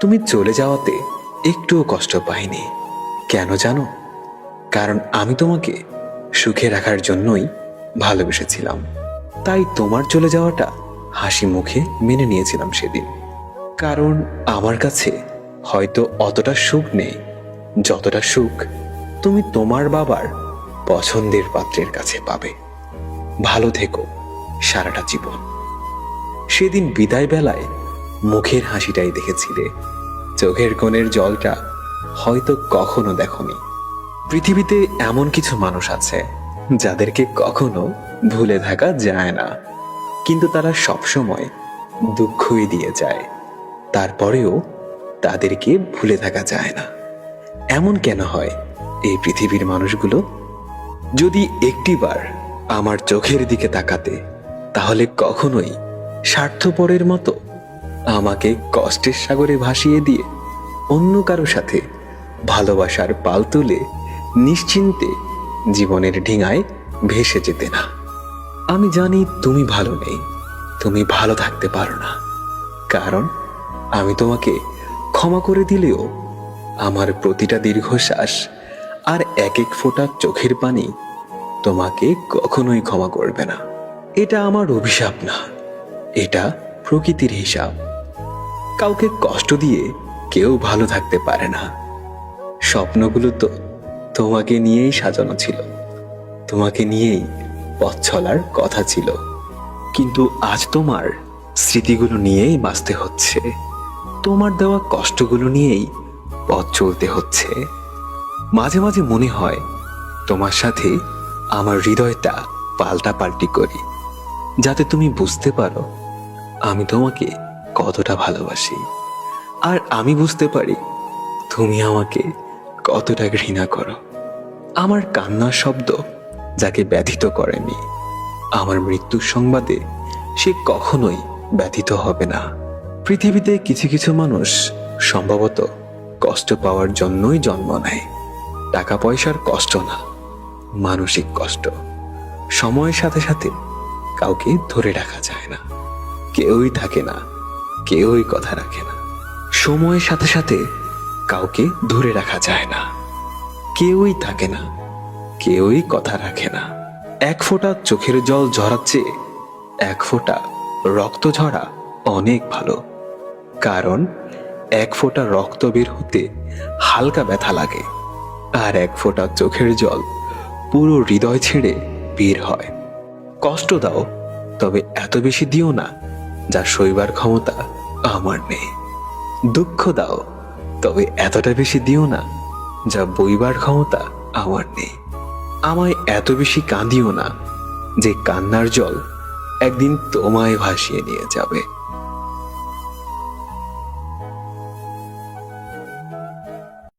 তুমি চলে যাওয়াতে একটুও কষ্ট পাইনি। কেন জানো? কারণ আমি তোমাকে সুখে রাখার জন্যই ভালোবেসেছিলাম। তাই তোমার চলে যাওয়াটা হাসি মুখে মেনে নিয়েছিলাম সেদিন। কারণ আমার কাছে হয়তো অতটা সুখ নেই যতটা সুখ তুমি তোমার বাবার পছন্দের পাত্রের কাছে পাবে। ভালো থেকো সারাটা জীবন। সেদিন বিদায় বেলায় মুখের হাসিটাই দেখেছিলে, চোখের কোণের জলটা হয়তো কখনো দেখোনি। পৃথিবীতে এমন কিছু মানুষ আছে যাদেরকে কখনো ভুলে থাকা যায় না, কিন্তু তারা সবসময় দুঃখই দিয়ে যায়, তারপরেও তাদেরকে ভুলে থাকা যায় না। এমন কেন হয় এই পৃথিবীর মানুষগুলো? যদি একটিবার আমার চোখের দিকে তাকাতে, তাহলে কখনোই স্বার্থপরের মতো আমাকে কষ্টের সাগরে ভাসিয়ে দিয়ে অন্য কারো সাথে ভালোবাসার পাল তুলে নিশ্চিন্তে জীবনের ঢিঙায় ভেসে যেতে না। আমি জানি তুমি ভালো নেই, তুমি ভালো থাকতে পারো না, কারণ আমি তোমাকে ক্ষমা করে দিলেও আমার প্রতিটা দীর্ঘশ্বাস আর এক এক ফোঁটা চোখের পানি তোমাকে কখনোই ক্ষমা করবে না। এটা আমার অভিশাপ না, এটা প্রকৃতির হিসাব। কাউকে কষ্ট দিয়ে কেউ ভালো থাকতে পারে না। স্বপ্নগুলো তো তোমাকে নিয়েই সাজানো ছিল, তোমাকে নিয়েই পথ চলার কথা ছিল, কিন্তু আজ তোমার স্মৃতিগুলো নিয়েই বাঁচতে হচ্ছে, তোমার দেওয়া কষ্টগুলো নিয়েই পথ চলতে হচ্ছে। মাঝে মাঝে মনে হয় তোমার সাথে আমার হৃদয়টা পাল্টাপাল্টি করি, যাতে তুমি বুঝতে পারো আমি তোমাকে কতটা ভালোবাসি, আর আমি বুঝতে পারি তুমি আমাকে কতটা ঘৃণা করো। আমার কান্নার শব্দ যাকে ব্যথিত করেনি, আমার মৃত্যুর সংবাদে সে কখনোই ব্যথিত হবে না। পৃথিবীতে কিছু কিছু মানুষ সম্ভবত কষ্ট পাওয়ার জন্যই জন্ম নেয়। টাকা পয়সার কষ্ট না, মানসিক কষ্ট। সময়ের সাথে সাথে কাউকে ধরে রাখা যায় না, কেউই থাকে না, কেউই কথা রাখে না। সময়ের সাথে সাথে কাউকে ধরে রাখা যায় না, কেউই থাকে না, কেউই কথা রাখে না। এক ফোঁটা চোখের জল ঝরাচ্ছে এক ফোঁটা রক্ত ঝরা অনেক ভালো, কারণ এক ফোঁটা রক্ত বের হতে হালকা ব্যথা লাগে, আর এক ফোঁটা চোখের জল পুরো হৃদয় ছেড়ে বের হয়। কষ্ট দাও, তবে এত বেশি দিও না যা সইবার ক্ষমতা আমার নেই। দুঃখ দাও, তবে এতটা বেশি দিও না যা বইবার ক্ষমতা আমার নেই। আমায় এত বেশি কাঁদিও না যে কান্নার জল একদিন তোমায় ভাসিয়ে নিয়ে যাবে।